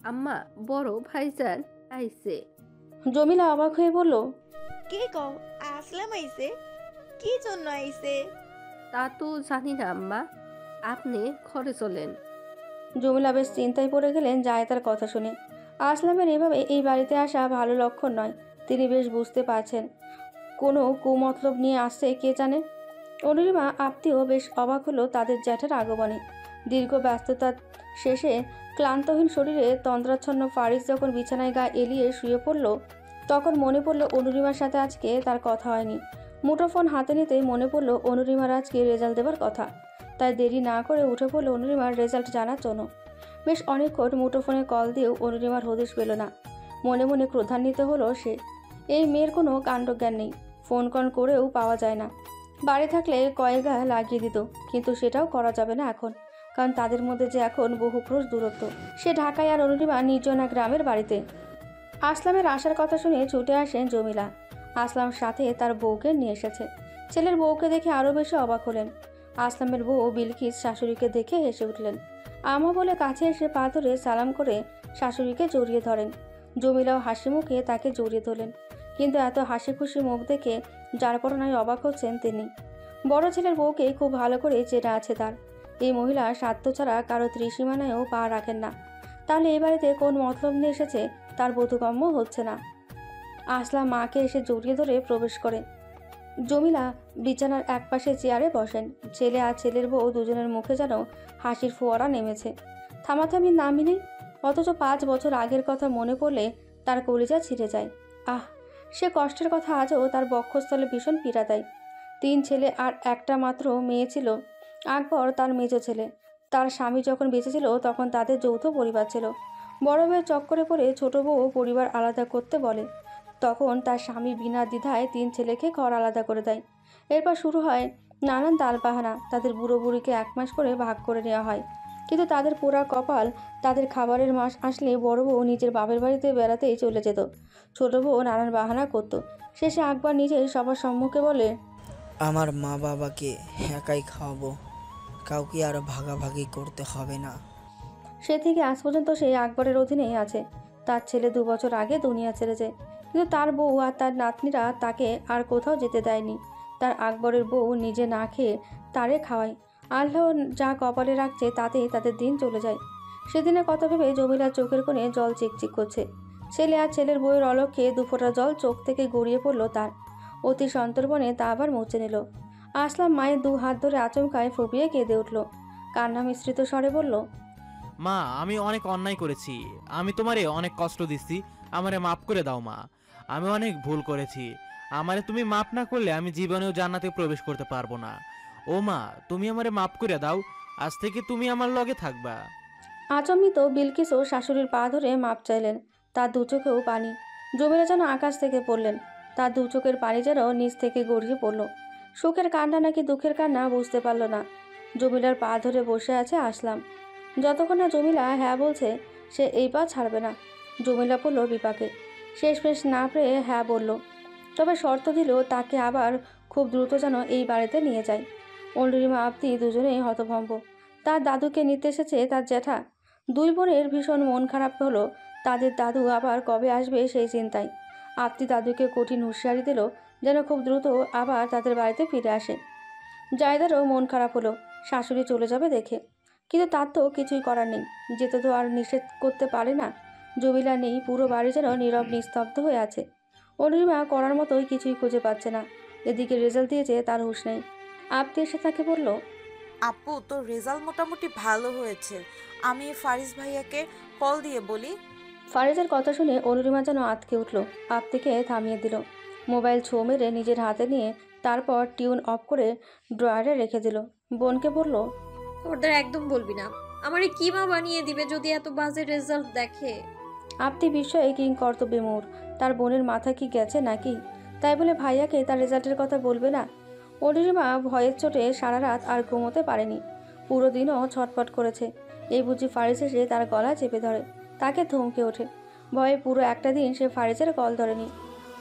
আম্মা, বড় ভাইজান আইছে। জমিলা অবাক হয়ে বলল, কে কও? আসলাম আইছে? কি জন্য আইছে? তা তো জানি না আম্মা, আপনি ঘরে চলেন। জমিলা বেশ চিন্তায় পড়ে গেলেন জায়েদার কথা শুনে। আসলামের এভাবে এই বাড়িতে আসা ভালো লক্ষণ নয়। তিনি বেশ বুঝতে পারছেন কোনো কুমতলব নিয়ে আসছে কে জানে। অনুরিমা আত্মীয় বেশ অবাক হলো তাদের জ্যাঠার আগমনে। দীর্ঘ ব্যস্ততার শেষে ক্লান্তহীন শরীরে তন্দ্রাচ্ছন্ন ফারিস যখন বিছানায় গা এলিয়ে শুয়ে পড়ল, তখন মনে পড়ল অনুরিমার সাথে আজকে তার কথা হয়নি। মুঠোফোন হাতে নিতেই মনে পড়ল অনুরিমার আজকে রেজাল্ট দেবার কথা। তাই দেরি না করে উঠে পড়ল অনুরিমার রেজাল্ট জানার জন্য। বেশ অনেকক্ষণ মুঠোফোনে কল দিয়েও অনুরিমার হদিশ পেল না। মনে মনে ক্রোধান্বিত হলো সে। এই মেয়ের কোনো কাণ্ডজ্ঞান নেই, ফোন কল করেও পাওয়া যায় না। বাড়ি থাকলে কয়েকগা লাগিয়ে দিত, কিন্তু সেটাও করা যাবে না এখন, কারণ তাদের মধ্যে যে এখন বহু ক্রোশ দূরত্ব। সে ঢাকায় আর অনুরিমা নির্জনা গ্রামের বাড়িতে। আসলামের আসার কথা শুনে ছুটে আসেন জমিলা। আসলাম সাথে তার বউকে নিয়ে এসেছে। ছেলের বউকে দেখে আরও বেশি অবাক হলেন। আসলামের বউ বিলকিস শাশুড়িকে দেখে হেসে উঠলেন। আমা বলে কাছে এসে পা ধরে সালাম করে শাশুড়িকে জড়িয়ে ধরেন। জমিলাও হাসি মুখে তাকে জড়িয়ে ধরলেন। কিন্তু এত হাসি খুশি মুখ দেখে যার পরনায় অবাক হচ্ছেন তিনি। বড় ছেলের বউকে খুব ভালো করে চেনা আছে তার। এই মহিলা স্বার্থ ছাড়া কারো ত্রিসীমানায়ও পা রাখেন না। তাহলে এই বাড়িতে কোন মতলব নিয়ে এসেছে তার বোধগম্য হচ্ছে না। আসলাম মাকে এসে জড়িয়ে ধরে প্রবেশ করে। জমিলা বিছানার একপাশে চেয়ারে বসেন। ছেলে আর ছেলের বউ দুজনের মুখে যেন হাসির ফোয়ারা নেমেছে। থামাথামির নামই নেই। অথচ 5 বছর আগের কথা মনে পড়লে তার কলিজা ছিঁড়ে যায়। আহ, সে কষ্টের কথা আজও তার বক্ষস্থলে ভীষণ পীড়া দেয়। 3 ছেলে আর একটা মাত্র মেয়ে ছিল। আকবর তার মেজ ছেলে। তার স্বামী যখন বেঁচে ছিল তখন তাদের যৌথ পরিবার ছিল। বড় মেয়ের চক্করে পড়ে ছোট বউ পরিবার আলাদা করতে বলে। তখন তার স্বামী বিনা দ্বিধায় 3 ছেলেকে ঘর আলাদা করে দেয়। এরপর শুরু হয় নানান তালবাহানা। তাদের বুড়ো বুড়িকে 1 মাস করে ভাগ করে নেওয়া হয়। কিন্তু তাদের পোড়া কপাল, তাদের খাবারের মাস আসলে বড় বউ নিজের বাপের বাড়িতে বেড়াতেই চলে যেত। ছোট বউ নানান বাহানা করত। শেষে আকবর নিজেই সবার সম্মুখে বলে, আমার মা বাবাকে একাই খাওয়াবো, কাউকে আর ভাগাভাগি করতে হবে না। সে থেকে আজ পর্যন্ত সে আকবরের অধীনেই আছে। তার ছেলে 2 বছর আগে দুনিয়া ছেড়েছে, কিন্তু তার বউ আর তার নাতনিরা তাকে আর কোথাও যেতে দেয়নি। তার আকবরের বউ নিজে না খেয়ে তারে খাওয়ায়। আল্লাহ যা কপালে রাখছে তাতেই তাদের দিন চলে যায়। সেদিনের কথা ভেবে জমিলার চোখের কোণে জল চিকচিক করছে। ছেলে আর ছেলের বউয়ের অলক্ষ্যে 2 ফোঁটা জল চোখ থেকে গড়িয়ে পড়ল তার। অতি সন্তর্পণে তা আবার মুছে নিল। আসলাম মায়ের 2 হাত ধরে আচমকায় ফুপিয়ে কেঁদে উঠল। কান্না মিশ্রিত স্বরে বলল, মা, আমি অনেক অন্যায় করেছি। আমি তোমারে অনেক কষ্ট দিচ্ছি। আমারে মাফ করে দাও মা। আমি অনেক ভুল করেছি। আমারে তুমি মাফ না করলে আমি জীবনেও জান্নাতে প্রবেশ করতে পারবো না। ও মা, তুমি আমারে মাফ করে দাও। আজ থেকে তুমি আমার লগে থাকবা। আচম্বিত বিলকিসও শাশুড়ির পা ধরে মাপ চাইলেন। তার 2 চোখেও পানি। জমিলা যেন আকাশ থেকে পড়লেন। তার 2 চোখের পানি যেন নিচ থেকে গড়িয়ে পড়ল। সুখের কান্না নাকি দুঃখের কান্না বুঝতে পারল না। জমিলার পা ধরে বসে আছে আসলাম। যতক্ষণ না জমিলা হ্যাঁ বলছে সে এই পা ছাড়বে না। জমিলা পড়ল বিপাকে। শেষমেশ না পেয়ে হ্যাঁ বলল। তবে শর্ত দিল তাকে আবার খুব দ্রুত যেন এই বাড়িতে নিয়ে যায়। অনুরিমা আপনি দুজনেই হতভম্ব। তার দাদুকে নিতে এসেছে তার জ্যাঠা। 2 বোনের ভীষণ মন খারাপ হলো। তাদের দাদু আবার কবে আসবে সেই চিন্তায়। আপনি দাদুকে কঠিন হুঁশিয়ারি দিল যেন খুব দ্রুত আবার তাদের বাড়িতে ফিরে আসে। জায়দারও মন খারাপ হলো শাশুড়ি চলে যাবে দেখে, কিন্তু তার তো কিছুই করার নেই। যেতে তো আর নিষেধ করতে পারে না। জমিলা নেই, পুরো বাড়ি যেন নীরব নিস্তব্ধ হয়ে আছে। অনুরিমা করার মতোই কিছুই খুঁজে পাচ্ছে না। এদিকে রেজাল্ট দিয়েছে তার হুঁশ নেই। আপনি এসে তাকে বলল, আপু, তোর রেজাল্ট মোটামুটি ভালো হয়েছে। আমি ফারিস ভাইয়াকে কল দিয়ে বলি। ফারিজের কথা শুনে অনুরিমা যেন আঁতকে উঠল। আপতিকে থামিয়ে দিল। মোবাইল ছো মেরে নিজের হাতে নিয়ে তারপর টিউন অফ করে ড্রয়ারে রেখে দিল। বোনকে বলল, খবরদার একদম বলবি না। আমারে কি মা বানিয়ে দিবে যদি এত বাজে রেজাল্ট দেখে? আপনি বিস্ময়ে কিং কর্তব্যে মোর। তার বোনের মাথা কি গেছে নাকি? তাই বলে ভাইয়াকে তার রেজাল্টের কথা বলবে না? অনুরিমা ভয়ের চোটে সারা রাত আর ঘুমোতে পারেনি। পুরো দিনও ছটফট করেছে। এই বুঝি ফারিজ এসে তার গলা চেপে ধরে। তাকে থমকে ওঠে। ভয়ে পুরো একটা দিন সে ফারিজের কল ধরেনি।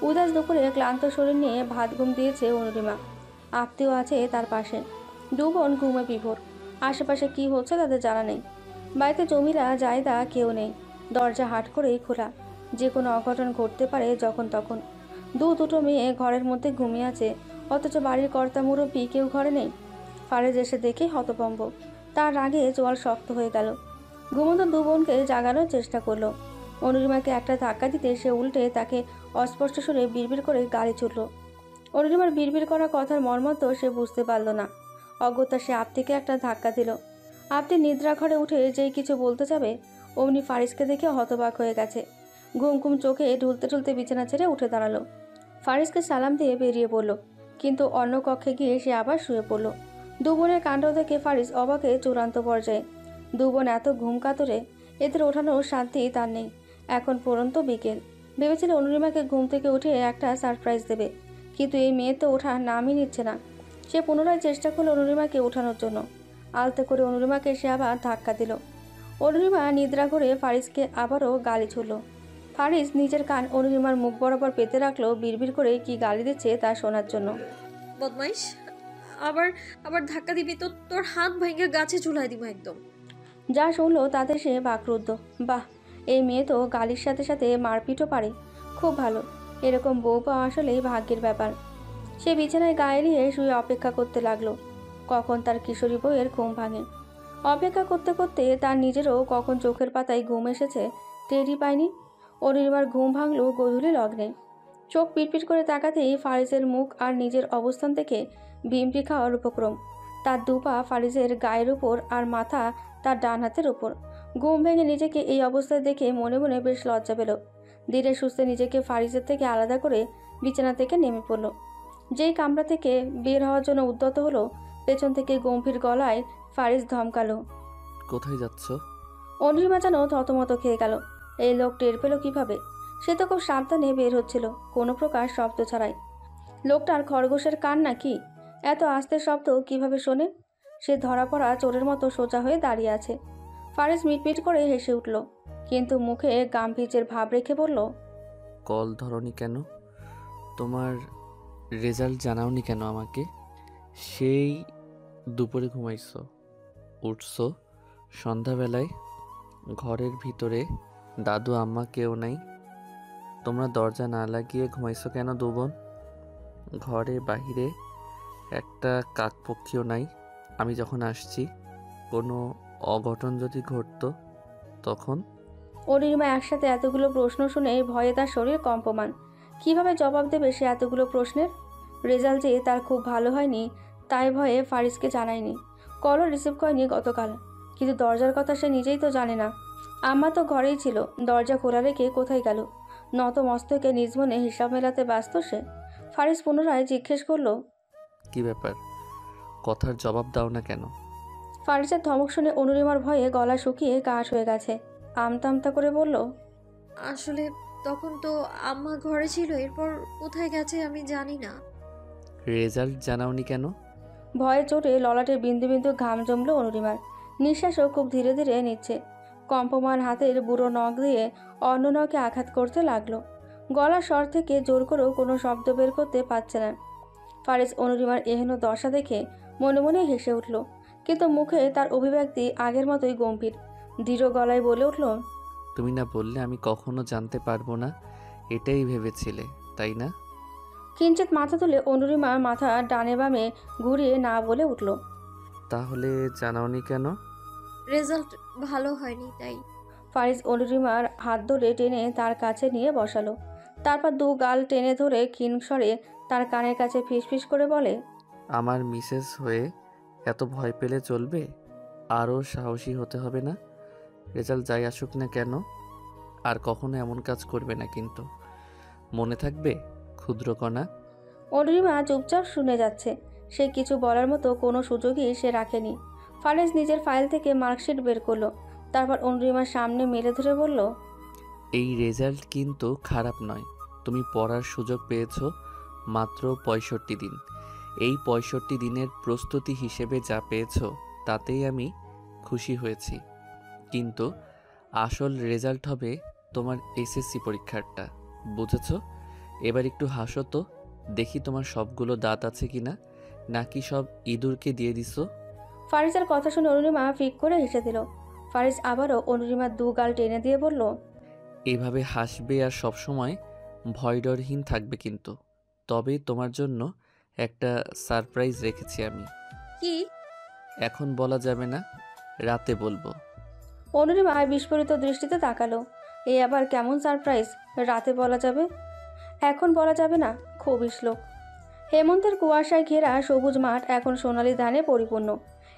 উদাস দুপুরে ক্লান্ত শরীর নিয়ে ভাত ঘুম দিয়েছে অনুরিমা। আপতিও আছে তার পাশে। 2 বোন ঘুমে বিভোর। আশেপাশে কি হচ্ছে তাদের জানা নেই। বাড়িতে জমিলা জায়দা কেউ নেই। দরজা হাট করেই খোলা। যে কোনো অঘটন ঘটতে পারে যখন তখন। দুটো মেয়ে ঘরের মধ্যে ঘুমিয়ে আছে, অথচ বাড়ির কর্তা মুরব্বী কেউ ঘরে নেই। ফারেজ এসে দেখে হতভম্ব। তার রাগে জোয়াল শক্ত হয়ে গেল। ঘুমন্ত দু বোনকে জাগানোর চেষ্টা করলো। অনুরিমাকে একটা ধাক্কা দিতে সে উল্টে তাকে অস্পষ্ট সুরে বিড়বিড় করে গালি ছুটল। অনুরিমার বিড়বিড় করা কথার মর্মার্থ সে বুঝতে পারল না। অগত্যা সে আপতিকে একটা ধাক্কা দিল। আপতি নিদ্রা ঘরে উঠে যেই কিছু বলতে যাবে অমনি ফারিসকে দেখে হতবাক হয়ে গেছে। ঘুম ঘুম চোখে ঢুলতে ঢুলতে বিছানা ছেড়ে উঠে দাঁড়ালো। ফারিসকে সালাম দিয়ে বেরিয়ে পড়ল, কিন্তু অন্য কক্ষে গিয়ে সে আবার শুয়ে পড়ল। দু বোনের কাণ্ড দেখে ফারিস অবাকে চূড়ান্ত পর্যায়ে। দু বোন এত ঘুম কাতরে, এদের ওঠানোর শান্তি তার নেই। এখন পর্যন্ত বিকেল। ভেবেছিল অনুরিমাকে ঘুম থেকে উঠে একটা সারপ্রাইজ দেবে, কিন্তু এই মেয়ে তো ওঠার নামই নিচ্ছে না। সে পুনরায় চেষ্টা করলো অনুরিমাকে ওঠানোর জন্য। আলতো করে অনুরিমাকে সে আবার ধাক্কা দিল। অনুরিমা নিদ্রা করে ফারিসকে আবারও গালি ছুড়ল। ফারিস নিজের কান অনুরিমার মুখ বরাবর পেতে রাখলো, বিড়বিড় করে কি গালি দিচ্ছে তা শোনার জন্য। বদমাইশ, আবার আবার ধাক্কা দিবি তো তোর হাত ভেঙে গাছে ঝুলাই দিব একদম। যা শুনলো তাতে সে বাকরুদ্ধ। বাহ, এই মেয়ে তো গালির সাথে সাথে মারপিটও পারে। খুব ভালো, এরকম বউ পাওয়া আসলেই ভাগ্যের ব্যাপার। সে বিছানায় গায়ে নিয়ে শুয়ে অপেক্ষা করতে লাগলো কখন তার কিশোরী বউয়ের ঘুম ভাঙে। অপেক্ষা করতে করতে তার নিজেরও কখন চোখের পাতায় ঘুম এসেছে টেরই পায়নি। অনির্বার ঘুম ভাঙলো গধূলি লগ্নে। চোখ পিটপিট করে তাকাতেই ফারিসের মুখ আর নিজের অবস্থান থেকে ভিমটি খাওয়ার উপক্রম। তার দুপা ফারিসের গায়ের উপর আর মাথা তার ডান হাতের উপর। ঘুম ভেঙে নিজেকে এই অবস্থায় দেখে মনে মনে বেশ লজ্জা পেল। ধীরে সুস্থে নিজেকে ফারিসের থেকে আলাদা করে বিছানা থেকে নেমে পড়ল। যেই কামরা থেকে বের হওয়ার জন্য উদ্যত হলো, পেছন থেকে গম্ভীর গলায় ফারিস ধমকালো, কোথায় যাচ্ছ? অনির্মা যেন থতমত খেয়ে গেল। এই লোক টের পেল কিভাবে? সে তো খুব সাবধানে বের হচ্ছিল, কোনো প্রকার শব্দ ছাড়াই। লোকটার খরগোশের কান নাকি? এত আস্তে শব্দ কিভাবে শোনে? সে ধরা পড়া চোরের মতো সোজা হয়ে দাঁড়িয়ে আছে। ফারিস মিটমিট করে হেসে উঠল, কিন্তু মুখে গাম্ভীর্যের ভাব রেখে বলল, কল ধরনি কেন? তোমার রেজাল্ট জানাওনি কেন আমাকে? সেই দুপুরে ঘুমাইছো, উঠছো সন্ধ্যাবেলায়। ঘরের ভিতরে দাদু আম্মা কেউ নাই, তোমরা দরজা না লাগিয়ে ঘুমাইছো কেন দু বোন? ঘরে বাহিরে একটা কাকপক্ষীও নাই। আমি যখন আসছি কোনো অঘটন যদি ঘটতো তখন? অনির্মা একসাথে এতগুলো প্রশ্ন শুনে ভয়ে তার শরীর কম্পমান। কিভাবে জবাব দেবে সে এতগুলো প্রশ্নের? রেজাল্ট যে তার খুব ভালো হয়নি তাই ভয়ে ফারিসকে জানায়নি। কলও রিসিভ করেনি গতকাল, কিন্তু দরজার কথা সে নিজেই তো জানে না। আম্মা তো ঘরেই ছিল, দরজা খোলা রেখে কোথায় গেল? নত মস্তকে নিজ মনে হিসাব মেলাতে ব্যস্ত সে। ফারিস পুনরায় জিজ্ঞেস করলো, কি ব্যাপার? কথার জবাব দাও না কেন? ফারিসের ধমক শুনে অনুরিমার ভয়ে গলা শুকিয়ে কাঠ হয়ে গেছে। আমতা আমতা করে বলল, আসলে তখন তো আম্মা ঘরে ছিল, এরপর কোথায় গেছে আমি জানি না। রেজাল্ট জানাওনি কেন? ভয়ে চোটে ললাটে বিন্দু বিন্দু ঘাম জমল অনুরিমার। নিঃশ্বাসও খুব ধীরে ধীরে নিচ্ছে। কম্পমান হাতের বুড়ো নখ দিয়ে অন্য নখে আঘাত করতে লাগলো। গলার স্বর থেকে জোর করেও কোনো শব্দ বের করতে পারছে না। ফারিস অনুরিমার এহেন দশা দেখে মনে মনে হেসে উঠল, কিন্তু মুখে তার অভিব্যক্তি আগের মতোই গম্ভীর। দৃঢ় গলায় বলে উঠল, তুমি না বললে আমি কখনো জানতে পারবো না, এটাই ভেবেছিলে তাই না? কিঞ্চিত মাথা তুলে অনুরিমা মাথা ডানে বামে ঘুরিয়ে না বলে উঠল, তাহলে জানাওনি কেন? রেজাল্ট ভালো হয়নি তাই। ফারিস অনুরিমার হাত ধরে টেনে তার কাছে নিয়ে বসালো। তারপর দু গাল টেনে ধরে ক্ষীণ স্বরে তার কানের কাছে ফিসফিস করে বলে, আমার মিসেস হয়ে এত ভয় পেলে চলবে? আরও সাহসী হতে হবে না? রেজাল্ট যাই আসুক না কেন, আর কখনো এমন কাজ করবে না কিন্তু। মনে থাকবে ক্ষুদ্রকণা? অনুরিমা চুপচাপ শুনে যাচ্ছে। সে কিছু বলার মতো কোনো সুযোগই সে রাখেনি। ফারিস নিজের ফাইল থেকে মার্কশিট বের করলো, তারপর অনুরিমার সামনে মেলে ধরে বলল, এই রেজাল্ট কিন্তু খারাপ নয়। তুমি পড়ার সুযোগ পেয়েছো মাত্র 65 দিন। এই 65 দিনের প্রস্তুতি হিসেবে যা পেয়েছো তাতেই আমি খুশি হয়েছি, কিন্তু আসল রেজাল্ট হবে তোমার এসএসসি পরীক্ষারটা, বুঝেছো? এবার একটু হাসো তো, দেখি তোমার সবগুলো দাঁত আছে কিনা, নাকি সব ইঁদুরকে দিয়ে দিছো? ফারিজের কথা শুনে অরুণিমা ফিক করে হেসে দিল। ফারিজ আবারও অরুণিমার দু গাল টেনে দিয়ে বলল, এভাবে হাসবে আর সবসময় ভয়ডরহীন থাকবে কিন্তু। তবে তোমার জন্য একটা সারপ্রাইজ রেখেছি আমি। কি? এখন বলা যাবে না, রাতে বলবো। অরুণিমা বিস্ফোরিত দৃষ্টিতে তাকালো। এই আবার কেমন সারপ্রাইজ? রাতে বলা যাবে, এখন বলা যাবে না? খুবই শ্লোক। হেমন্তের কুয়াশায় ঘেরা সবুজ মাঠ এখন সোনালি ধানে পরিপূর্ণ।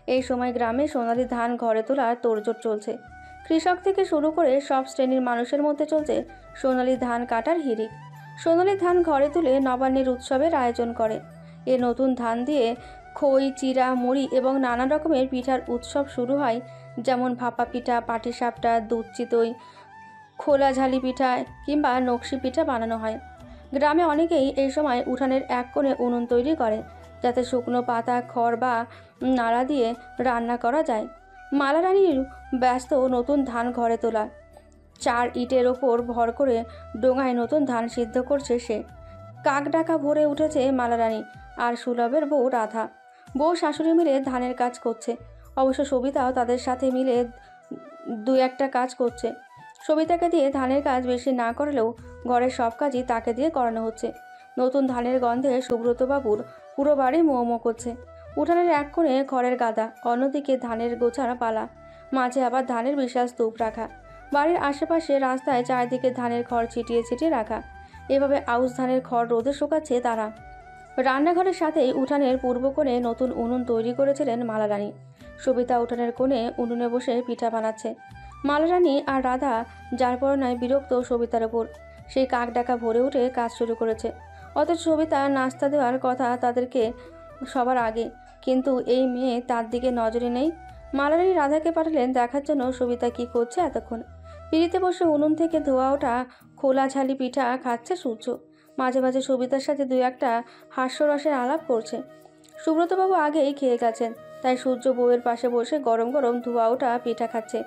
এই সময় গ্রামে সোনালি ধান ঘরে তোলার তোড়জোড় চলছে। কৃষক থেকে শুরু করে সব শ্রেণীর মানুষের মধ্যে চলছে সোনালি ধান কাটার হিড়িক। সোনালি ধান ঘরে তুলে নবান্নের উৎসবের আয়োজন করে। এ নতুন ধান দিয়ে খই, চিড়া, মুড়ি এবং নানা রকমের পিঠার উৎসব শুরু হয়। যেমন ভাপা পিঠা, পাটিসাপটা, দুধ চিতই, খোলা ঝালি পিঠা কিংবা নকশি পিঠা বানানো হয়। গ্রামে অনেকেই এই সময় উঠানের এক কোণে উনুন তৈরি করে, যাতে শুকনো পাতা, খড় বা নাড়া দিয়ে রান্না করা যায়। মালারানীর ব্যস্ত নতুন ধান ঘরে তোলা। 4 ইটের ওপর ভর করে ডোঙায় নতুন ধান সিদ্ধ করছে সে। কাক ডাকা ভরে উঠেছে মালারানী আর সুলভের বউ রাধা। বউ শাশুড়ি মিলে ধানের কাজ করছে। অবশ্য সবিতাও তাদের সাথে মিলে 2-1টা কাজ করছে। সবিতাকে দিয়ে ধানের কাজ বেশি না করলেও ঘরের সব কাজই তাকে দিয়ে করানো হচ্ছে। নতুন ধানের গন্ধে সুব্রতবাবুর পুরো বাড়ি মোমো করছে। উঠানের এক কোণে খড়ের গাদা, অন্যদিকে ধানের গোছার পালা, মাঝে আবার ধানের বিশাল স্তূপ রাখা। বাড়ির আশেপাশে রাস্তায় চারদিকে ধানের খড় ছিটিয়ে ছিটিয়ে রাখা। এভাবে আউশ ধানের খড় রোদে শুকাচ্ছে তারা। রান্নাঘরের সাথেই উঠানের পূর্ব কোণে নতুন উনুন তৈরি করেছিলেন মালারানী। সবিতা উঠানের কোণে উনুনে বসে পিঠা বানাচ্ছে। মালারানী আর রাধা যার পরনায় বিরক্ত সবিতার ওপর। সেই কাক ডাকা ভরে উঠে কাজ শুরু করেছে। অথচ সবিতা নাস্তা দেওয়ার কথা তাদেরকে সবার আগে, কিন্তু এই মেয়ে তার দিকে নজরে নেই। মালারানী রাধাকে পাঠালেন দেখার জন্য সবিতা কি করছে এতক্ষণ। পিড়িতে বসে উনুন থেকে ধোয়া ওঠা খোলা ঝালি পিঠা খাচ্ছে সূর্য। মাঝে মাঝে সবিতার সাথে 2-1টা হাস্যরসের আলাপ করছে। সুব্রতবাবু আগেই খেয়ে গেছেন, তাই সূর্য বউয়ের পাশে বসে গরম গরম ধোয়া ওঠা পিঠা খাচ্ছে।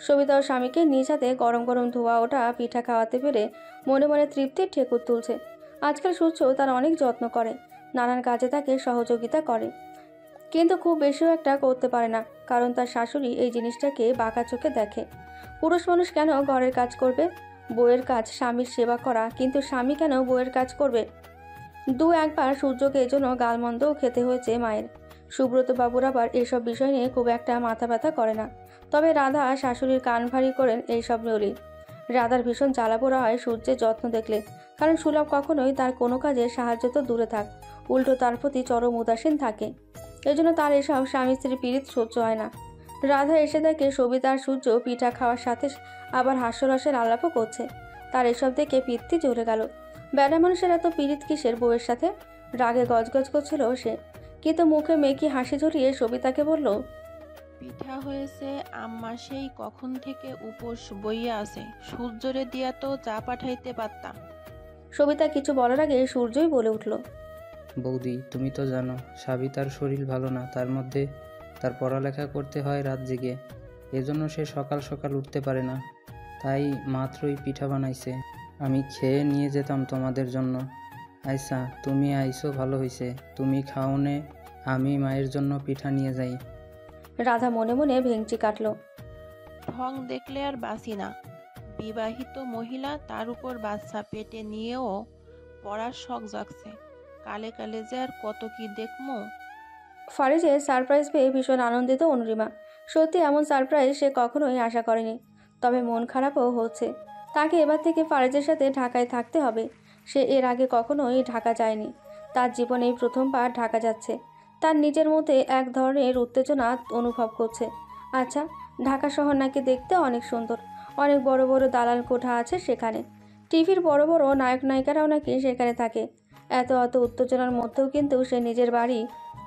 সবিতা ও স্বামীকে নিজ হাতে গরম গরম ধোয়া ওঠা পিঠা খাওয়াতে পেরে মনে মনে তৃপ্তির ঠেকুর তুলছে। আজকাল সূর্য তার অনেক যত্ন করে, নানান কাজে তাকে সহযোগিতা করে, কিন্তু খুব বেশিও একটা করতে পারে না, কারণ তার শাশুড়ি এই জিনিসটাকে বাঁকা চোখে দেখে। পুরুষ মানুষ কেন ঘরের কাজ করবে? বউয়ের কাজ স্বামীর সেবা করা, কিন্তু স্বামী কেন বউয়ের কাজ করবে? 2-1বার সূর্যকে এজন্য গালমন্দও খেতে হয়েছে মায়ের। সুব্রতবাবুর আবার এসব বিষয় নিয়ে খুব একটা মাথা ব্যথা করে না। তবে রাধা শাশুড়ির কান ভারী করেন এইসব নিয়েই। রাধার ভীষণ জ্বালা পোড়া হয় সূর্যের যত্ন দেখলে, কারণ সুলভ কখনোই তার কোনো কাজে সাহায্য তো দূরে থাক, উল্টো তার প্রতি চরম উদাসীন থাকে। এজন্য তার এসব স্বামী স্ত্রী পীড়িত সহ্য হয় না। রাধা এসে দেখে সবিতা আর সূর্য পিঠা খাওয়ার সাথে আবার হাস্যরসের আলাপও করছে। তার এসব দেখে পিত্তি জ্বলে গেল। বেড়া মানুষের এত পীড়িত কিসের বউয়ের সাথে? রাগে গজগজ করছিল সে, কিন্তু মুখে মেকি হাসি ঝরিয়ে সবিতাকে বলল, পিঠা হয়েছে আম্মা, সেই কখন থেকে উপোস বইয়া আছে, সূর্যরে দিয়া তো চা পাঠাইতে পারতাম। সবিতা কিছু বলার আগে সূর্যই বলে উঠল, বৌদি, তুমি তো জানো সাবিতার শরীর ভালো না, তার মধ্যে তার পড়ালেখা করতে হয় রাত জেগে, এজন্য সে সকাল সকাল উঠতে পারে না, তাই মাত্রই পিঠা বানাইছে। আমি খেয়ে নিয়ে যেতাম তোমাদের জন্য। আইসা, তুমি আইসো ভালো হইছে, তুমি খাওনে, আমি মায়ের জন্য পিঠা নিয়ে যাই। রাধা মনে মনে ভেঙচি কাটল। ঢং দেখলে আর বাসি না, বিবাহিত মহিলা, তার উপর বাচ্চা পেটে নিয়েও পড়ার শখ জাগছে, কালে কালে যে আর কত কি দেখমো। ফারিজের সারপ্রাইজ পেয়ে ভীষণ আনন্দিত অনুরিমা। সত্যি এমন সারপ্রাইজ সে কখনোই আশা করেনি। তবে মন খারাপও হচ্ছে। তাকে এবার থেকে ফারিজের সাথে ঢাকায় থাকতে হবে। সে এর আগে কখনোই ঢাকা যায়নি। তার জীবনেই প্রথমবার ঢাকা যাচ্ছে। তার নিজের মধ্যে এক ধরনের উত্তেজনা অনুভব করছে। আচ্ছা, ঢাকা শহর নাকি দেখতে অনেক সুন্দর, অনেক বড় বড় দালান কোঠা আছে সেখানে। টিভির বড় বড় নায়ক নায়িকারাও নাকি সেখানে থাকে। এত উত্তেজনার মধ্যেও কিন্তু সে নিজের বাড়ি,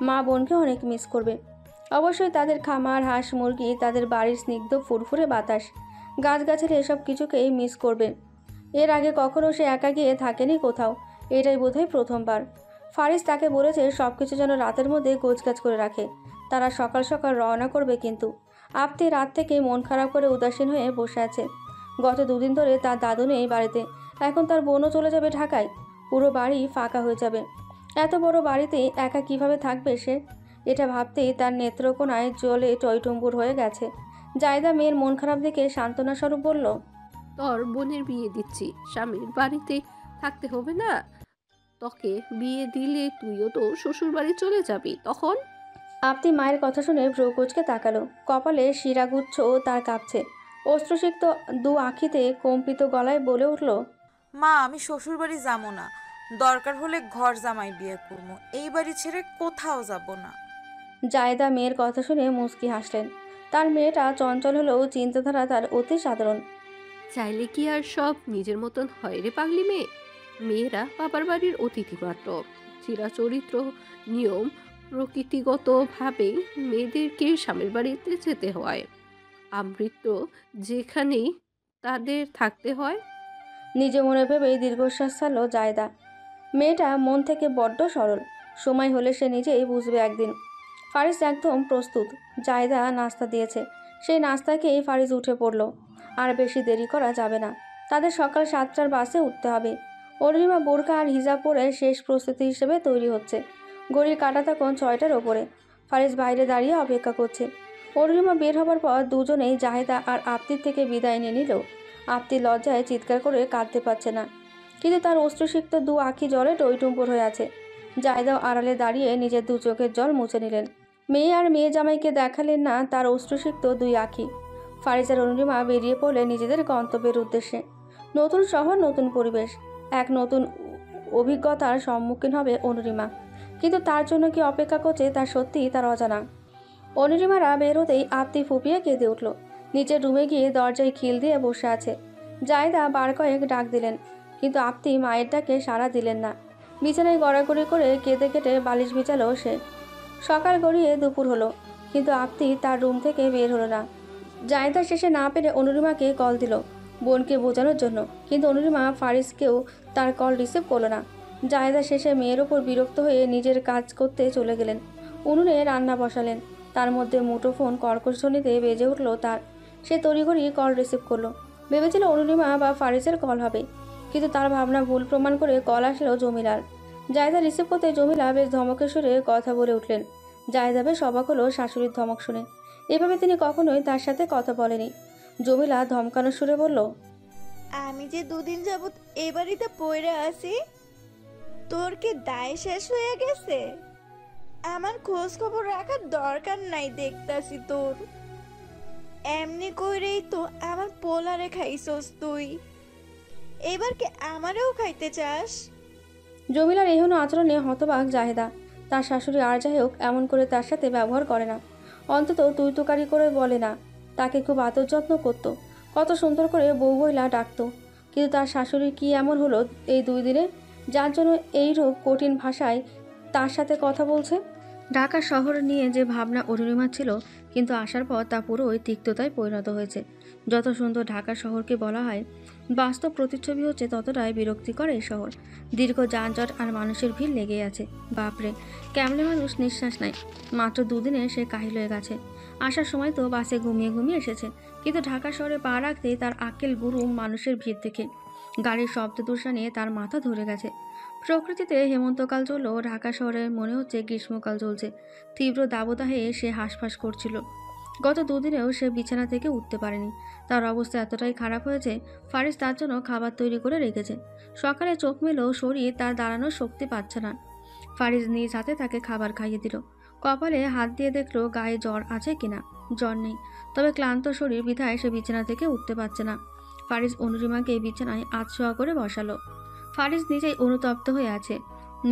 মা বোনকে অনেক মিস করবে। অবশ্যই তাদের খামার, হাঁস মুরগি, তাদের বাড়ির স্নিগ্ধ ফুরফুরে বাতাস, গাছগাছালি, এসব কিছুকেই মিস করবে। এর আগে কখনো সে একা গিয়ে থাকেনি কোথাও, এটাই বোধহয় প্রথমবার। ফারিজ তাকে বলেছে সব কিছু যেন রাতের মধ্যে গোছগাছ করে রাখে। তারা সকাল সকাল রওনা করবে, কিন্তু আপনি রাত থেকে মন খারাপ করে উদাসীন হয়ে বসে আছে। গত 2 দিন ধরে তার দাদু নেই বাড়িতে, এখন তার বোনও চলে যাবে ঢাকায়। পুরো বাড়ি ফাঁকা হয়ে যাবে। এত বড় বাড়িতে একা কিভাবে থাকবে সে? এটা ভাবতেই তার নেত্রকোনায় জলে টইটুম্বুর হয়ে গেছে। জায়দা মেয়ের মন খারাপ দেখে সান্ত্বনা স্বরূপ বলল, তোর বোনের বিয়ে দিচ্ছি, স্বামীর বাড়িতে থাকতে হবে না? তোকে বিয়ে দিলে তুইও তো শ্বশুর বাড়ি চলে যাবি, তখন? আপনি মায়ের কথা শুনে ভ্রু কুঁচকে তাকালো। কপালে শিরাগুচ্ছ তার কাঁপছে। অশ্রুসিক্ত দু আঁখিতে কম্পিত গলায় বলে উঠল, মা, আমি শ্বশুর বাড়ি যাবো না। দরকার হলে ঘর জামাই বিয়ে করবো, এই বাড়ি ছেড়ে কোথাও যাব না। জায়দা মেয়ের কথা শুনে মুচকি হাসলেন। তার মেয়েটা চঞ্চল হলেও চিন্তাধারা তার অতি সাধারণ। চাইলে কি আর সব নিজের মতন হয় রে পাগলি মেয়ে? মেয়েরা বাবার বাড়ির অতিথি মাত্র। চিরাচরিত্র নিয়ম প্রকৃতিগতভাবে মেয়েদেরকে স্বামীর বাড়িতে যেতে হয়। আমৃত্য যেখানেই তাদের থাকতে হয়। নিজে মনে ভেবেই দীর্ঘশ্বাস ছাড়ল জায়দা। মেয়েটা মন থেকে বড্ড সরল। সময় হলে সে নিজেই বুঝবে একদিন। ফারিস একদম প্রস্তুত। জায়দা নাস্তা দিয়েছে। সেই নাস্তা খেয়েই ফারিস উঠে পড়ল। আর বেশি দেরি করা যাবে না। তাদের সকাল 7টার বাসে উঠতে হবে। অরুণিমা বোরকা আর হিজাব পরে শেষ প্রস্তুতি হিসেবে তৈরি হচ্ছে। ঘড়ির কাঁটা তখন 6টার ওপরে। ফারিস বাইরে দাঁড়িয়ে অপেক্ষা করছে। অরুণিমা বের হবার পর দুজনেই জাহেদা আর আপ্তির থেকে বিদায় নিয়ে নিল। আপ্তি লজ্জায় চিৎকার করে কাঁদতে পারছে না, কিন্তু তার অশ্রুসিক্ত দু আঁখি জলে টইটুম্বুর হয়ে আছে। জায়দাও আড়ালে দাঁড়িয়ে নিজের দু চোখের জল মুছে নিলেন। মেয়ে আর মেয়ে জামাইকে দেখালেন না তার অশ্রুসিক্ত দুই আঁখি। ফারিস আর অরুণিমা বেরিয়ে পড়লেন নিজেদের গন্তব্যের উদ্দেশ্যে। নতুন শহর, নতুন পরিবেশ, এক নতুন অভিজ্ঞতার সম্মুখীন হবে অরুণিমা। কিন্তু তার জন্য কি অপেক্ষা করছে তা সত্যিই তার অজানা। অরুণিমারা বেরোতেই আপ্তি ফুপিয়ে কেঁদে উঠল। নিচের রুমে গিয়ে দরজায় খিল দিয়ে বসে আছে। জায়দা বার কয়েক ডাক দিলেন, কিন্তু আপ্তি মায়ের ডাকে সাড়া দিলেন না। বিছানায় গড়াগড়ি করে কেঁদে কেটে বালিশ বিছালো সে। সকাল গড়িয়ে দুপুর হলো, কিন্তু আপ্তি তার রুম থেকে বের হলো না। জায়দা শেষে না পেরে অনুরিমাকে কল দিল বোনকে বোঝানোর জন্য, কিন্তু অনুরিমা ফারিসকেও তার কল রিসিভ করলো না। জায়দা শেষে মেয়ের ওপর বিরক্ত হয়ে নিজের কাজ করতে চলে গেলেন। উনুনে রান্না বসালেন। তার মধ্যে মুঠোফোন কর্কশ ধ্বনিতে বেজে উঠল তার। সে তড়িঘড়ি কল রিসিভ করলো। ভেবেছিল অনুরিমা বা ফারিসের কল হবে, কিন্তু তার ভাবনা ভুল প্রমাণ করে কল আসলো জমিলার। জায়দা রিসিভ করতে জমিলা বেশ ধমকের সুরে কথা বলে উঠলেন। জায়দা বেশ অবাক হলো শাশুড়ির ধমক শুনে। এভাবে তিনি কখনোই তার সাথে কথা বলেনি। জমিলা ধমকানোর সুরে বলল, আমি যে দুদিন যাবত এই বাড়িতে পড়ে আছি, তোর কি দায় শেষ হয়ে গেছে? আমার খোঁজ খবর রাখার দরকার নাই দেখতাছি তোর। এমনি কইরেই তো আমার পোলারে খাইছস তুই, এবার কি আমারেও খাইতে চাস? জমিলার এহেন আচরণে হতবাক জাহেদা। তার শাশুড়ি আর যাই হোক এমন করে তার সাথে ব্যবহার করে না, অন্তত তুই তুকারি করে বলে না। তাকে খুব আদর যত্ন করতো, কত সুন্দর করে বউ বইলা ডাকতো। কিন্তু তার শাশুড়ি কি এমন হলো এই 2 দিনে, যার জন্য এইরূপ কঠিন ভাষায় তার সাথে কথা বলছে? ঢাকা শহর নিয়ে যে ভাবনা অরুণিমার ছিল, কিন্তু আসার পর তা পুরোই তিক্ততায় পরিণত হয়েছে। যত সুন্দর ঢাকা শহরকে বলা হয়, বাস্তব প্রতিচ্ছবি হচ্ছে ততটাই বিরক্তিকর এই শহর। দীর্ঘ যানজট আর মানুষের ভিড় লেগেই আছে। বাপরে, কেমনে মানুষ নিঃশ্বাস নেয়। মাত্র 2 দিনে সে কাহিল হয়ে গেছে। আসার সময় তো বাসে ঘুমিয়ে ঘুমিয়ে এসেছে, কিন্তু ঢাকা শহরে পা রাখতেই তার আক্কেল গুরুম মানুষের ভিড় দেখে গাড়ির শব্দ দূষা নিয়ে তার মাথা ধরে গেছে। প্রকৃতিতে হেমন্তকাল চললেও ঢাকা শহরে মনে হচ্ছে গ্রীষ্মকাল চলছে। তীব্র দাবদাহে সে হাঁসফাঁস করছিল। গত 2 দিনেও সে বিছানা থেকে উঠতে পারেনি। তার অবস্থা এতটাই খারাপ হয়েছে, ফারিস তার জন্য খাবার তৈরি করে রেখেছে। সকালে চোখ মেলেও শরীর তার দাঁড়ানোর শক্তি পাচ্ছে না। ফারিস নিজ হাতে তাকে খাবার খাইয়ে দিল। কপালে হাত দিয়ে দেখলো গায়ে জ্বর আছে কিনা। জ্বর নেই, তবে ক্লান্ত শরীর বিধায় সে বিছানা থেকে উঠতে পারছে না। ফারিস অনুরিমাকে বিছানায় আধশোয়া করে বসালো। ফারিস নিজেই অনুতপ্ত হয়ে আছে।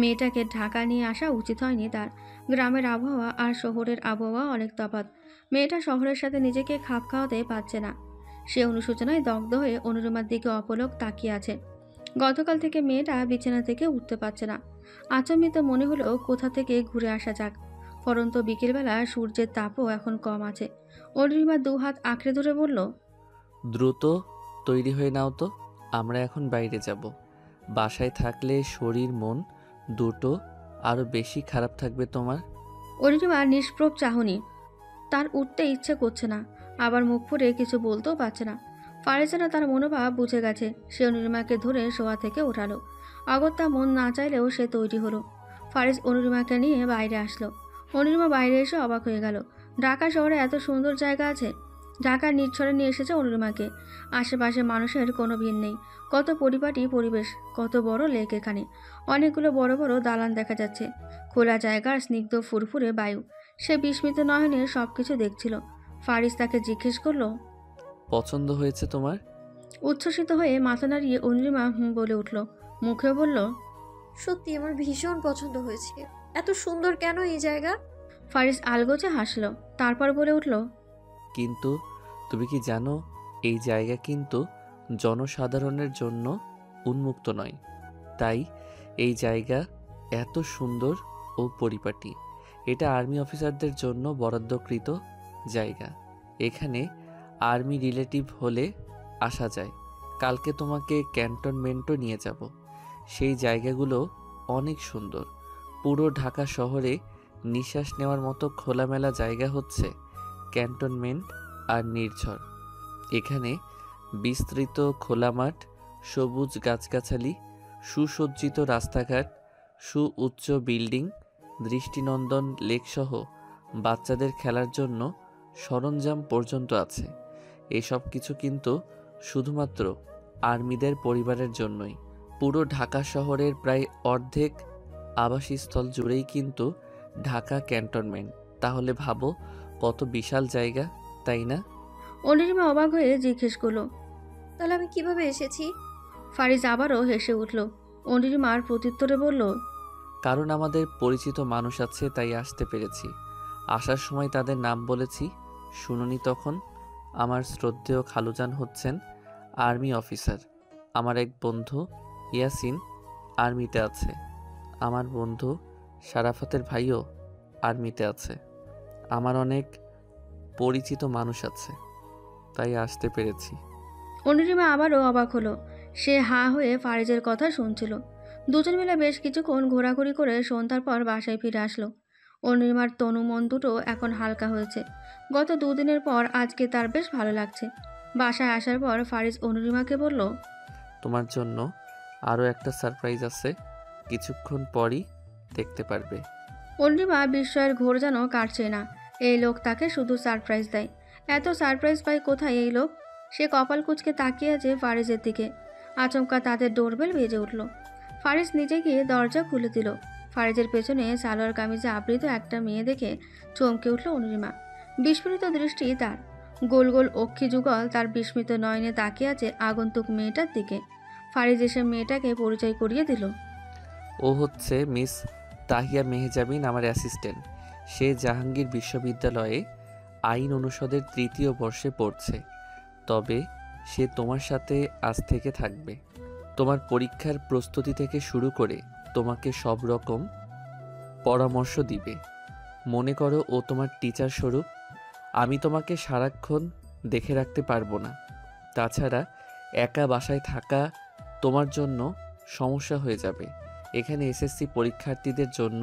মেয়েটাকে ঢাকা নিয়ে আসা উচিত হয়নি তার। গ্রামের আবহাওয়া আর শহরের আবহাওয়া অনেক তফাৎ। মেয়েটা শহরের সাথে নিজেকে খাপ খাওয়াতে পারছে না। সে অনুশোচনায় দগ্ধ হয়ে অনুরিমার দিকে অপলক তাকিয়ে আছে। গতকাল থেকে মেয়েটা বিছানা থেকে উঠতে পারছে না। আচম্বিত মনে হলো কোথা থেকে ঘুরে আসা যাক। পরন্ত বিকেলবেলা সূর্যের তাপও এখন কম আছে। অনুরিমা 2 হাত আঁকড়ে ধরে বলল, দ্রুত তৈরি হয়ে নাও তো, আমরা এখন বাইরে যাব। বাসায় থাকলে শরীর মন দুটো আরও বেশি খারাপ থাকবে তোমার। অনুরিমা নিষ্প্রভ চাহনি। তার উঠতে ইচ্ছে করছে না, আবার মুখ ফুটে কিছু বলতেও পারছে না। ফারিসেরা তার মনোভাব বুঝে গেছে। সে অনুরিমাকে ধরে শোয়া থেকে ওঠালো। অগত্যা মন না চাইলেও সে তৈরি হলো। ফারিস অনুরিমাকে নিয়ে বাইরে আসলো। অনির্মা বাইরে এসে অবাক হয়ে গেল। ঢাকা শহরে এত সুন্দর জায়গা আছে। ঢাকার নিচ্ছরে নিয়ে এসেছে অনির্মাকে। আশেপাশে মানুষের কোনো ভিড় নেই। কত পরিপাটি পরিবেশ, কত বড় লেক এখানে। অনেকগুলো বড় বড় দালান দেখা যাচ্ছে। খোলা জায়গার স্নিগ্ধ ফুরফুরে বায়ু। সে বিস্মিত নয়নে সবকিছু দেখছিল। ফারিস তাকে জিজ্ঞেস করলো, পছন্দ হয়েছে তোমার? উচ্ছ্বসিত হয়ে মাথা নাড়িয়ে অনির্মা বলে উঠল। মুখে বলল, সত্যি আমার ভীষণ পছন্দ হয়েছে। এত সুন্দর কেন এই জায়গা? ফারিস আলগোচে হাসল। তারপর বলে উঠল, কিন্তু তুমি কি জানো এই জায়গা কিন্তু জনসাধারণের জন্য উন্মুক্ত নয়। তাই এই জায়গা এত সুন্দর ও পরিপাটি। এটা আর্মি অফিসারদের জন্য বরাদ্দকৃত জায়গা। এখানে আর্মি রিলেটিভ হলে আসা যায়। কালকে তোমাকে ক্যান্টনমেন্টও নিয়ে যাব। সেই জায়গাগুলো অনেক সুন্দর। পুরো ঢাকা শহরে নিঃশ্বাস নেওয়ার মতো খোলামেলা জায়গা হচ্ছে ক্যান্টনমেন্ট আর নির্ঝর। এখানে বিস্তৃত খোলা মাঠ, সবুজ গাছগাছালি, সুসজ্জিত রাস্তাঘাট, সুউচ্চ বিল্ডিং, দৃষ্টিনন্দন লেকসহ বাচ্চাদের খেলার জন্য সরঞ্জাম পর্যন্ত আছে। এসব কিছু কিন্তু শুধুমাত্র আর্মিদের পরিবারের জন্যই। পুরো ঢাকা শহরের প্রায় অর্ধেক আবাসস্থল জুড়েই কিন্তু ঢাকা ক্যান্টনমেন্ট। তাহলে ভাবো কত বিশাল জায়গা, তাই না? অনির্মা অবাক হয়ে জিজ্ঞেস করলো, তাহলে আমি কিভাবে এসেছি? ফারিস আবারও হেসে উঠল। অনির্মার প্রত্যুত্তরে বলল, কারণ আমাদের পরিচিত মানুষ আছে তাই আসতে পেরেছি। আসার সময় তাদের নাম বলেছি, শুনুনি তখন? আমার শ্রদ্ধেয় খালুজান হচ্ছেন আর্মি অফিসার। আমার এক বন্ধু ইয়াসিন আর্মিতে আছে। আমার বন্ধু শারাফতের ভাইও আর্মিতে আছে। আমার অনেক পরিচিত মানুষ আছে, তাই আসতে পেরেছি। অনির্মা আবারও অবাক হলো। সে হা হয়ে ফারিজের কথা শুনছিল। দুজন মিলে বেশ কিছুক্ষণ ঘোরাঘুরি করে সন্ধ্যার পর বাসায় ফিরে আসলো। অনির্মার তনু মন দুটো এখন হালকা হয়েছে। গত দুদিনের পর আজকে তার বেশ ভালো লাগছে। বাসায় আসার পর ফারিজ অনির্মাকে বলল, তোমার জন্য আরও একটা সারপ্রাইজ আছে, কিছুক্ষণ পরই দেখতে পারবে। অনির্মা বিস্ময়ের ঘোর যেন কাটছে না। এই লোক তাকে শুধু সারপ্রাইজ দেয়। এত সারপ্রাইজ পায় কোথায় এই লোক? সে কপাল কুঁচকে তাকিয়ে আছে ফারিজের দিকে। আচমকা তাদের ডোরবেল বেজে উঠল। ফারিজ নিজে গিয়ে দরজা খুলে দিল। ফারিজের পেছনে সালোয়ার কামিজে আবৃত একটা মেয়ে দেখে চমকে উঠল অনির্মা। বিস্ফোরিত দৃষ্টি তার। গোল গোল অক্ষি যুগল তার বিস্মিত নয়নে তাকিয়ে আছে আগন্তুক মেয়েটার দিকে। ফারিজ এসে মেয়েটাকে পরিচয় করিয়ে দিল। ও হচ্ছে মিস তাহিয়া মেহজাবিন, আমার অ্যাসিস্ট্যান্ট। সে জাহাঙ্গীর বিশ্ববিদ্যালয়ে আইন অনুষদের 3য় বর্ষে পড়ছে। তবে সে তোমার সাথে আজ থেকে থাকবে। তোমার পরীক্ষার প্রস্তুতি থেকে শুরু করে তোমাকে সব রকম পরামর্শ দিবে। মনে করো ও তোমার টিচার স্বরূপ। আমি তোমাকে সারাক্ষণ দেখে রাখতে পারবো না। তাছাড়া একা বাসায় থাকা তোমার জন্য সমস্যা হয়ে যাবে। এখানে এসএসসি পরীক্ষার্থীদের জন্য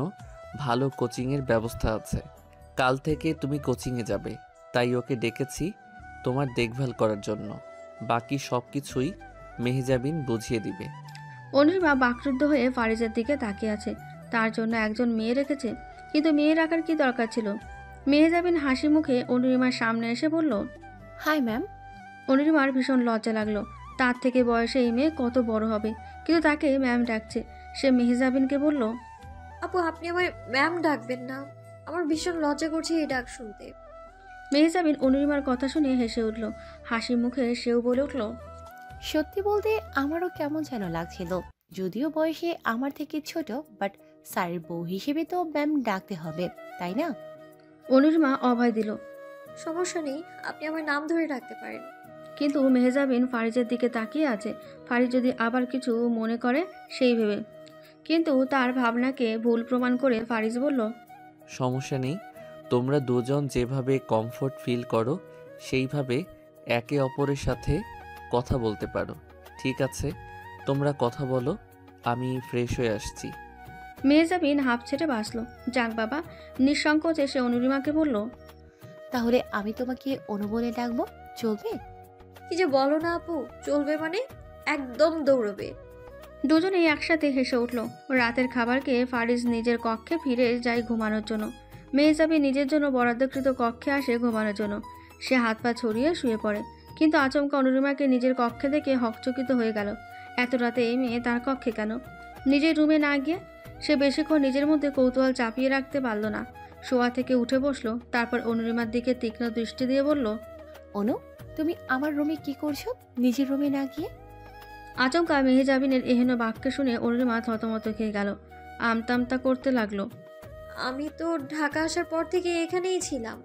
ভালো কোচিংয়ের ব্যবস্থা আছে। কাল থেকে তুমি কোচিংয়ে যাবে, তাই ওকে ডেকেছি তোমার দেখভাল করার জন্য। বাকি সব কিছুই মেহজাবিন বুঝিয়ে দিবে। অনির্মা বাকরুদ্ধ হয়ে ফারিজের দিকে তাকিয়ে আছে। তার জন্য একজন মেয়ে রেখেছে, কিন্তু মেয়ে রাখার কি দরকার ছিল? মেহজাবিন হাসি মুখে অনির্মার সামনে এসে বলল, হাই ম্যাম। অনির্মার ভীষণ লজ্জা লাগলো। তার থেকে বয়সে এই মেয়ে কত বড় হবে, কিন্তু তাকে ম্যাম ডাকছে। সে মেহজাবিনকে বলল, আপু আপনি আমায় ম্যাম ডাকবেন না, আমার ভীষণ লজ্জা করছে এই ডাক শুনতে। মেহজাবিন অনির্মার কথা শুনে হেসে উঠল। হাসি মুখে সেও বলে উঠল, সত্যি বলতে আমারও কেমন যেন লাগছিল। যদিও বয়সে আমার থেকে ছোট, বাট স্যারের বউ হিসেবে তো ম্যাম ডাকতে হবে, তাই না? অনির্মা অভয় দিল। সমস্যা নেই, আপনি আমার নাম ধরে ডাকতে পারেন। কিন্তু মেহজাবিন ফারিজের দিকে তাকিয়ে আছে। ফারিজ যদি আবার কিছু মনে করে সেই ভেবে। কিন্তু তার ভাবনাকে ভুল প্রমাণ করে ফারিজ বলল, সমস্যা নেই। তোমরা দুজন যেভাবে কমফোর্ট ফিল করো সেইভাবে একে অপরের সাথে কথা বলতে পারো। ঠিক আছে, তোমরা কথা বলো, আমি ফ্রেশ হয়ে আসছি। মেহজাবিন হাঁপ ছেড়ে বাঁচল। যাক বাবা, নিঃসংকোচ এসে অনির্মাকে বলল, তাহলে আমি তোমাকে অনু বলে ডাকবো, চলবে? কি যে বলো না আপু, চলবে মানে একদম দৌড়বে। দুজনেই একসাথে হেসে উঠল। রাতের খাবার খেয়ে ফারিজ নিজের কক্ষে ফিরে যায় ঘুমানোর জন্য। মেহজাবিন নিজের জন্য বরাদ্দকৃত কক্ষে আসে ঘুমানোর জন্য। সে হাত পা ছড়িয়ে শুয়ে পড়ে, কিন্তু আচমকা অনুরিমাকে নিজের কক্ষে দেখে হকচকিত হয়ে গেল। এত রাতে এই মেয়ে তার কক্ষে কেন? নিজের রুমে না গিয়ে? সে বেশিক্ষণ নিজের মধ্যে কৌতূহল চাপিয়ে রাখতে পারল না। শোয়া থেকে উঠে বসলো, তারপর অনুরিমার দিকে তীক্ষ্ণ দৃষ্টি দিয়ে বলল, অনু, তুমি আমার রুমে কি করছো নিজের রুমে না গিয়ে? আচমকা মেহজাবিনের এহেন বাক্য শুনে অনুরিমা থতমত খেয়ে গেল, আমতামতা করতে লাগলো। আমি তো ঢাকা আসার পর থেকে এখানেই ছিলাম।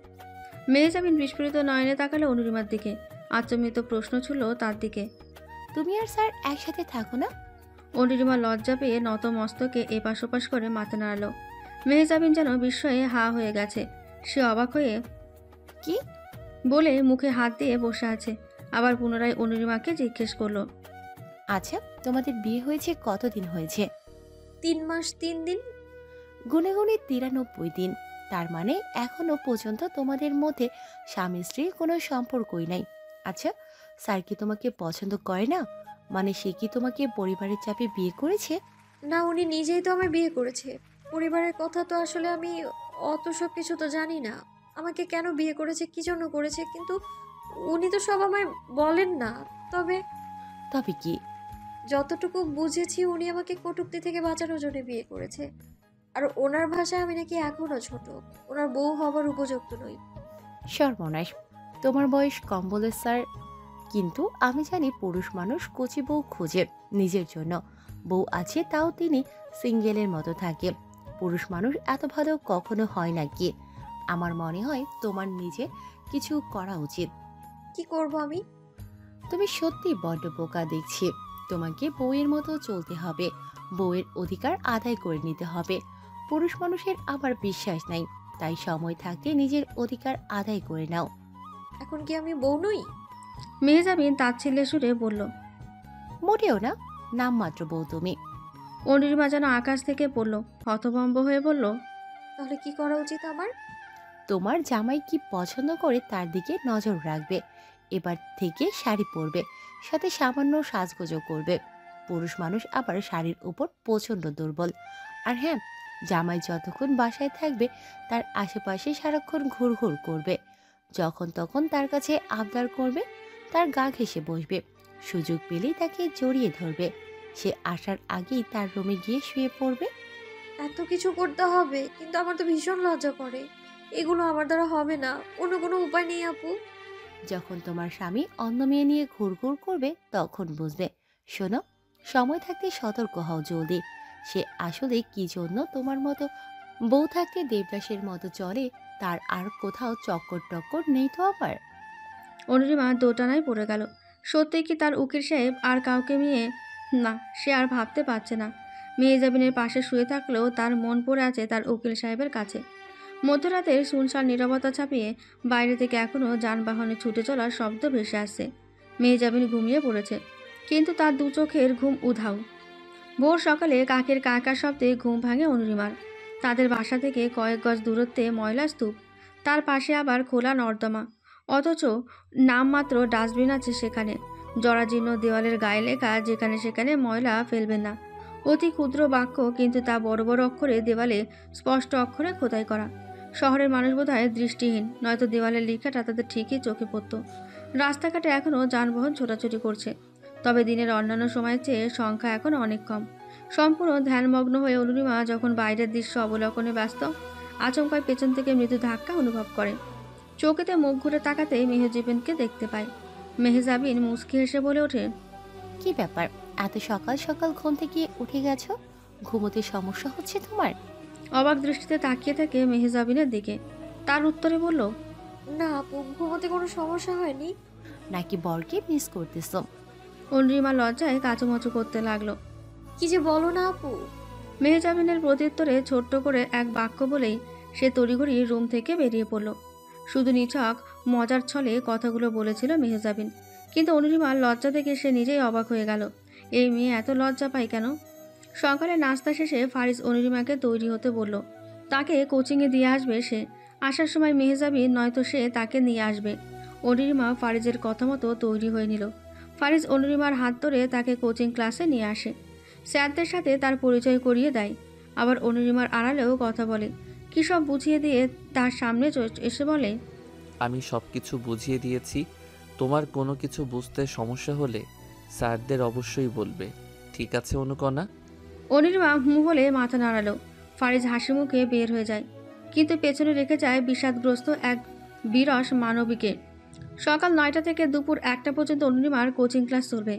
মেহজাবিন বিস্ফোরিত নয়নে তাকালো অনুরিমার দিকে। আচমনিত প্রশ্ন ছিল তার দিকে। তুমি আর স্যার একসাথে থাকো না? অনুরিমা লজ্জা পেয়ে নত মস্তকে এপাশ ওপাশ করে মাথা নাড়ালো। মেহজাবিন যেন বিস্ময়ে হা হয়ে গেছে। সে অবাক হয়ে কি বলে মুখে হাত দিয়ে বসে আছে। আবার পুনরায় অনুরিমাকে জিজ্ঞেস করলো, আচ্ছা, তোমাদের বিয়ে হয়েছে কতদিন হয়েছে? 3 মাস 3 দিন। গুনে গুনে 93 দিন। তার মানে এখনো পর্যন্ত তোমাদের মধ্যে স্বামী স্ত্রীর কোনো সম্পর্কই নাই। আচ্ছা, স্যার কি তোমাকে পছন্দ করে না? মানে সে কি তোমাকে পরিবারের চাপে বিয়ে করেছে? না, উনি নিজেই তো আমায় বিয়ে করেছে। পরিবারের কথা তো আসলে আমি অত সব কিছু তো জানি না। আমাকে কেন বিয়ে করেছে, কি জন্য করেছে, কিন্তু উনি তো সব আমায় বলেন না। তবে তবে কি? যতটুকু বুঝেছি উনি আমাকে কটূক্তি থেকে বাঁচানোর জন্য বিয়ে করেছে। আর ওনার ভাষায় আমি নাকি এখনো ছোট, ওনার বউ হবার উপযুক্ত নই। সর্বনাশ, তোমার বয়স কম বলে স্যার, কিন্তু আমি জানি পুরুষ মানুষ কচি বউ খোঁজে নিজের জন্য। বউ আছে তাও তিনি সিঙ্গেলের মতো থাকে। পুরুষ মানুষ এত ভালো কখনো হয় না কি? আমার মনে হয় তোমার নিজে কিছু করা উচিত। কি করব আমি? তুমি সত্যি বড্ড বোকা দেখছি। তোমাকে বউয়ের মতো চলতে হবে, বউয়ের অধিকার আদায় করে নিতে হবে। পুরুষ মানুষের আবার বিশ্বাস নাই, তাই সময় থাকতে নিজের অধিকার আদায় করে নাও। এখন কি আমি বউ নই? মেহজাবিন তাচ্ছিল্যের সুরে বলল, মোটেও না, নামমাত্র বউ তুমি। অনুরিমা যেন আকাশ থেকে পড়ল, হতভম্ব হয়ে বলল, তাহলে কি করা উচিত আমার? তোমার জামাই কি পছন্দ করে তার দিকে নজর রাখবে। এবার থেকে শাড়ি পরবে, সাথে সামান্য সাজগোজও করবে। পুরুষ মানুষ আবার শাড়ির উপর প্রচণ্ড দুর্বল। আর হ্যাঁ, জামাই যতক্ষণ বাসায় থাকবে তার আশেপাশে সারাক্ষণ ঘুরঘুর করবে। যখন তখন তার কাছে আবদার করবে, তার গা ঘেঁষে বসবে। সুযোগ পেলেই তাকে জড়িয়ে ধরবে। সে আসার আগেই তার রুমে গিয়ে শুয়ে পড়বে। এত কিছু করতে হবে, কিন্তু আমার তো ভীষণ লজ্জা করে। এগুলো আমার দ্বারা হবে না, অন্য কোনো উপায় নেই আপু? যখন তোমার স্বামী অন্য মেয়ে নিয়ে ঘুরঘুর করবে তখন বুঝবে। শোনো, সময় থাকতে সতর্ক হও জলদি। সে আসলে কি জন্য তোমার মতো বউ থাকতে দেবদাসের মতো চলে, তার আর কোথাও চক্কর টক্কর নেই তো আবার? অনুরিমা দোটানায় পড়ে গেল। সত্যি কি তার উকিল সাহেব আর কাউকে মেয়ে? না, সে আর ভাবতে পারছে না। মেহজাবিনের পাশে শুয়ে থাকলেও তার মন পড়ে আছে তার উকিল সাহেবের কাছে। মধ্যরাতের শুনশান নীরবতা ছাপিয়ে বাইরে থেকে এখনও যানবাহনে ছুটে চলার শব্দ ভেসে আসছে। মেহজাবিন ঘুমিয়ে পড়েছে, কিন্তু তার দু চোখের ঘুম উধাও। ভোর সকালে কাকের কাকা শব্দে ঘুম ভাঙে অনুরিমার। তাদের বাসা থেকে কয়েক গজ দূরত্বে ময়লা স্তূপ, তার পাশে আবার খোলা নর্দমা, অথচ নামমাত্র ডাস্টবিন আছে সেখানে। জরাজীর্ণ দেওয়ালের গায়ে লেখা, যেখানে সেখানে ময়লা ফেলবেন না। অতি ক্ষুদ্র বাক্য, কিন্তু তা বড় বড় অক্ষরে দেওয়ালে স্পষ্ট অক্ষরে খোদাই করা। শহরের মানুষ বোধহয় দৃষ্টিহীন, নয়তো দেওয়ালের লেখাটা তাদের ঠিকই চোখে পড়ত। রাস্তাঘাটে এখনও যানবাহন ছোটাছুটি করছে, তবে দিনের অন্যান্য সময়ের চেয়ে সংখ্যা এখন অনেক কম। সম্পূর্ণ ধ্যানমগ্ন হয়ে অনুরিমা যখন বাইরের দৃশ্য অবলোকনে ব্যস্ত, আচমকায় পেছন থেকে মৃদু ধাক্কা অনুভব করে। চোখেতে মুখ ঘুরে তাকাতেই মেহজাবিনকে দেখতে পায়। মেহজাবিন মুচকি হেসে বলে ওঠে, কি ব্যাপার, এত সকাল সকাল ঘুম থেকে উঠে গেছো? ঘুমোতে সমস্যা হচ্ছে তোমার? অবাক দৃষ্টিতে তাকিয়ে থাকে মেহজাবিনের দিকে। তার উত্তরে বলল, না আপু, ঘুমোতে কোনো সমস্যা হয়নি। নাকি বরকে মিস করতেছো? অনুরিমা লজ্জায় কাচুমাচু করতে লাগলো। কি যে বলো না আপু। মেহজাবিনের প্রত্যুত্তরে ছোট্ট করে এক বাক্য বলেই সে তড়িঘড়ি রুম থেকে বেরিয়ে পড়ল। শুধু নিছক মজার ছলে কথাগুলো বলেছিল মেহজাবিন, কিন্তু অনুরিমার লজ্জা দেখে সে নিজেই অবাক হয়ে গেল। এই মেয়ে এত লজ্জা পায় কেন? সকালে নাস্তা শেষে ফারিস অনুরিমাকে তৈরি হতে বলল। তাকে কোচিংয়ে দিয়ে আসবে সে। আসার সময় মেহজাবিন নয়তো সে তাকে নিয়ে আসবে। অনুরিমা ফারিজের কথা মতো তৈরি হয়ে নিল। ফারিজ অনুরিমার হাত ধরে তাকে কোচিং ক্লাসে নিয়ে আসে। স্যারদের সাথে তার পরিচয় করিয়ে দেয়, আবার অনুরিমার আড়ালেও কথা বলে। কী সব বুঝিয়ে দিয়ে তার সামনে এসে বলে, আমি সব কিছু বুঝিয়ে দিয়েছি। তোমার কোনো কিছু বুঝতে সমস্যা হলে স্যারদের অবশ্যই বলবে। ঠিক আছে অনুকণা? অনির্মা বলে মাথা নাড়ালো। ফারিজ হাসি মুখে বের হয়ে যায়, কিন্তু পেছনে রেখে যায় বিষাদগ্রস্ত এক বিরস মানবীকে। সকাল 9টা থেকে দুপুর 1টা পর্যন্ত অনির্মার কোচিং ক্লাস চলবে।